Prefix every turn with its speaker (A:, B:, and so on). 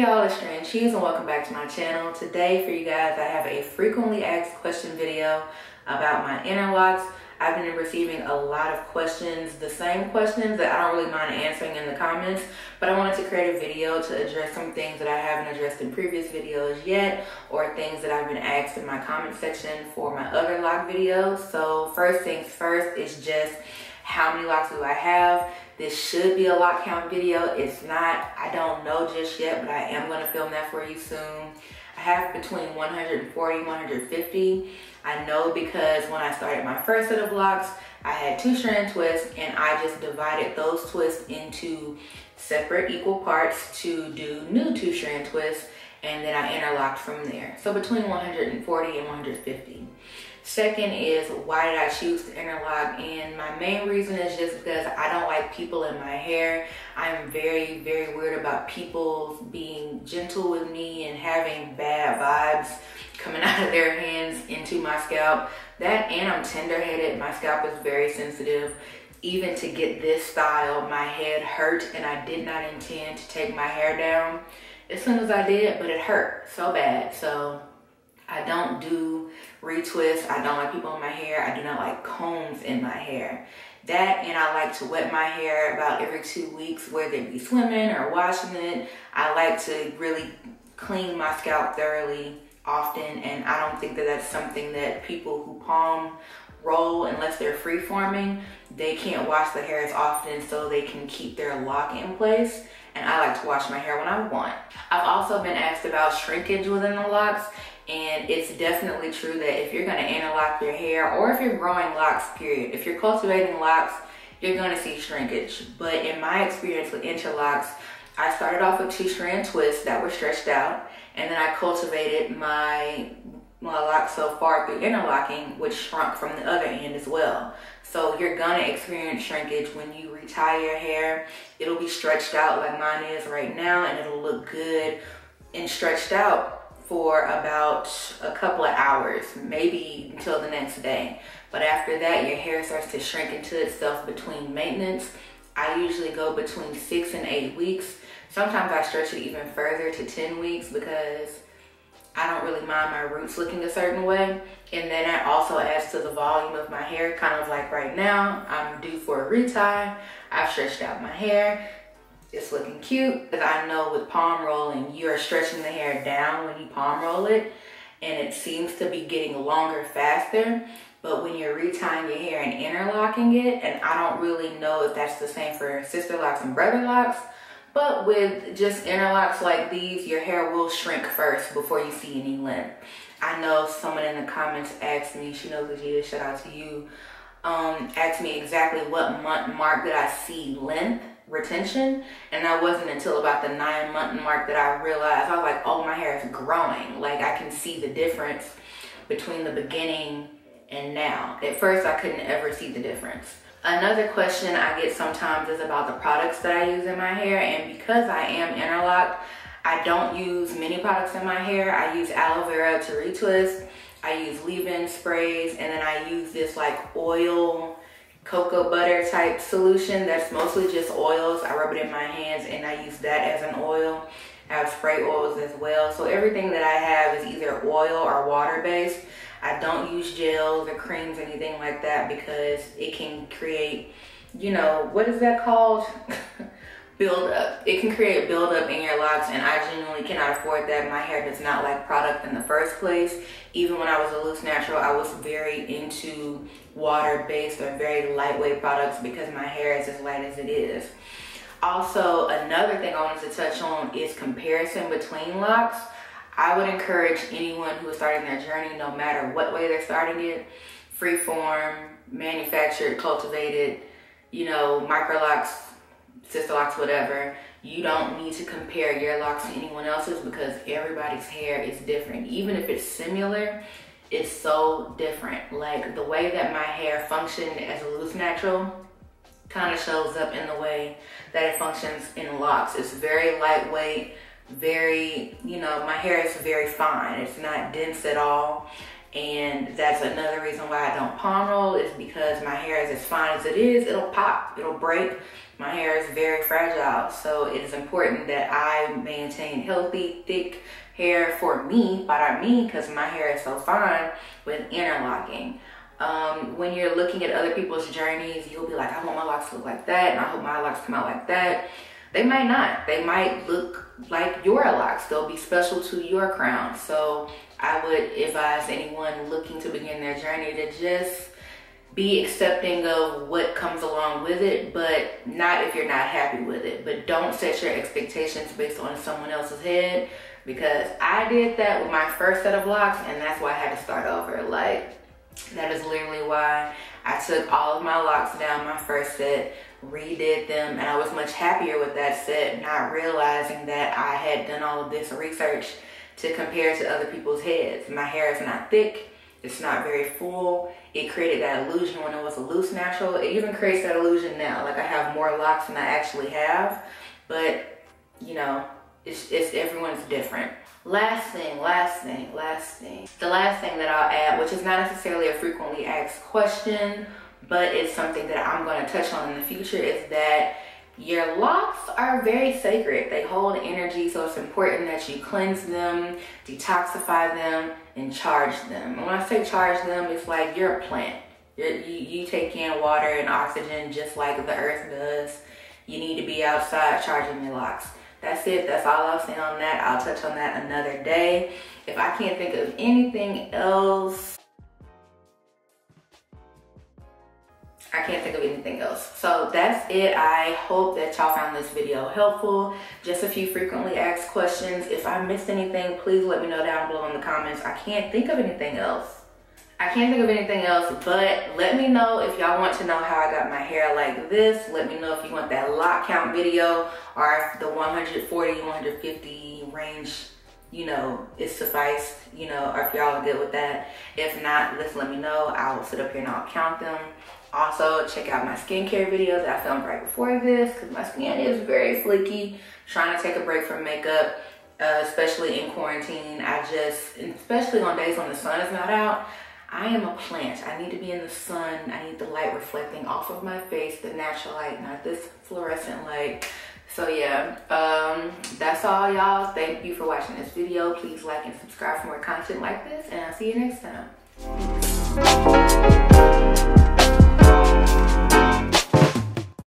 A: Hey y'all, it's Shrinkage and welcome back to my channel. Today for you guys, I have a frequently asked question video about my interlocks. I've been receiving a lot of questions, the same questions that I don't really mind answering in the comments, but I wanted to create a video to address some things that I haven't addressed in previous videos yet, or things that I've been asked in my comment section for my other lock videos. So first things first is just how many locks do I have? This should be a lock count video. It's not. I don't know just yet, but I am going to film that for you soon. I have between 140 and 150. I know because when I started my first set of locks, I had 2-strand twists and I just divided those twists into separate equal parts to do new 2-strand twists, and then I interlocked from there. So between 140 and 150. Second is, why did I choose to interlock? And my main reason is just because I don't like people in my hair. I'm very, very weird about people being gentle with me and having bad vibes coming out of their hands into my scalp. That, and I'm tender-headed. My scalp is very sensitive. Even to get this style, my head hurt, and I did not intend to take my hair down as soon as I did, but it hurt so bad. So I don't do retwists. I don't like people in my hair. I do not like combs in my hair. That, and I like to wet my hair about every 2 weeks, whether it be swimming or washing it. I like to really clean my scalp thoroughly often, and I don't think that that's something that people who palm roll, unless they're free forming, they can't wash the hair as often so they can keep their lock in place. And I like to wash my hair when I want. I've also been asked about shrinkage within the locks. And it's definitely true that if you're going to interlock your hair, or if you're growing locks, period, if you're cultivating locks, you're going to see shrinkage. But in my experience with interlocks, I started off with 2-strand twists that were stretched out, and then I cultivated my locks so far through interlocking, which shrunk from the other end as well. So you're going to experience shrinkage when you retie your hair. It'll be stretched out like mine is right now, and it'll look good and stretched out for about a couple of hours, maybe until the next day. But after that, your hair starts to shrink into itself between maintenance. I usually go between 6 and 8 weeks. Sometimes I stretch it even further to 10 weeks because I don't really mind my roots looking a certain way. And then that also adds to the volume of my hair, kind of like right now, I'm due for a retie. I've stretched out my hair. It's looking cute, because I know with palm rolling, you're stretching the hair down when you palm roll it, and it seems to be getting longer faster. But when you're retying your hair and interlocking it, and I don't really know if that's the same for sister locks and brother locks, but with just interlocks like these, your hair will shrink first before you see any length. I know someone in the comments asked me, she knows who she is, shout out to you, asked me exactly what month mark did I see length retention, and that wasn't until about the 9-month mark that I realized. I was like, oh, my hair is growing. Like, I can see the difference between the beginning and now. At first, I couldn't ever see the difference. Another question I get sometimes is about the products that I use in my hair, and because I am interlocked, I don't use many products in my hair. I use aloe vera to retwist. I use leave-in sprays, and then I use this like oil cocoa butter type solution that's mostly just oils. I rub it in my hands and I use that as an oil. I have spray oils as well. So everything that I have is either oil or water based. I don't use gels or creams, anything like that, because it can create, you know, what is that called? Buildup. It can create buildup in your locks, and I genuinely cannot afford that. My hair does not like product in the first place. Even when I was a loose natural, I was very into water-based or very lightweight products because my hair is as light as it is. Also, another thing I wanted to touch on is comparison between locks. I would encourage anyone who is starting their journey, no matter what way they're starting it, freeform, manufactured, cultivated, you know, micro locks, sister locks, whatever, you don't need to compare your locks to anyone else's because everybody's hair is different. Even if it's similar, it's so different. Like, the way that my hair functioned as a loose natural kind of shows up in the way that it functions in locks. It's very lightweight, very, you know, my hair is very fine. It's not dense at all. And that's another reason why I don't palm roll, is because my hair is as fine as it is, it'll pop, it'll break. My hair is very fragile, so it is important that I maintain healthy, thick hair for me, but I mean because my hair is so fine, with interlocking. When you're looking at other people's journeys, you'll be like, I want my locks to look like that, and I hope my locks come out like that. They might not. They might look like your locks. They'll be special to your crown. So I would advise anyone looking to begin their journey to just be accepting of what comes along with it, but not if you're not happy with it. But don't set your expectations based on someone else's head, because I did that with my first set of locks, and that's why I had to start over. Like, that is literally why I took all of my locks down my first set, redid them, and I was much happier with that set, not realizing that I had done all of this research to compare to other people's heads. My hair is not thick, it's not very full. It created that illusion when it was a loose natural. It even creates that illusion now. Like, I have more locks than I actually have, but you know, it's everyone's different. Last thing. The last thing that I'll add, which is not necessarily a frequently asked question, but it's something that I'm going to touch on in the future, is that your locks are very sacred. They hold energy, so it's important that you cleanse them, detoxify them, and charge them. And when I say charge them, it's like you're a plant. You take in water and oxygen just like the earth does. You need to be outside charging your locks. That's it. That's all I'll say on that. I'll touch on that another day. If I can't think of anything else, So that's it. I hope that y'all found this video helpful. Just a few frequently asked questions. If I missed anything, please let me know down below in the comments. I can't think of anything else. But let me know if y'all want to know how I got my hair like this. Let me know if you want that lock count video, or if the 140, 150 range, you know, is suffice, you know, or if y'all are good with that. If not, just let me know. I will sit up here and I'll count them. Also, check out my skincare videos that I filmed right before this, because my skin is very flaky. Trying to take a break from makeup, especially in quarantine. Especially on days when the sun is not out, I am a plant. I need to be in the sun. I need the light reflecting off of my face, the natural light, not this fluorescent light. So yeah, that's all, y'all. Thank you for watching this video. Please like and subscribe for more content like this, and I'll see you next time.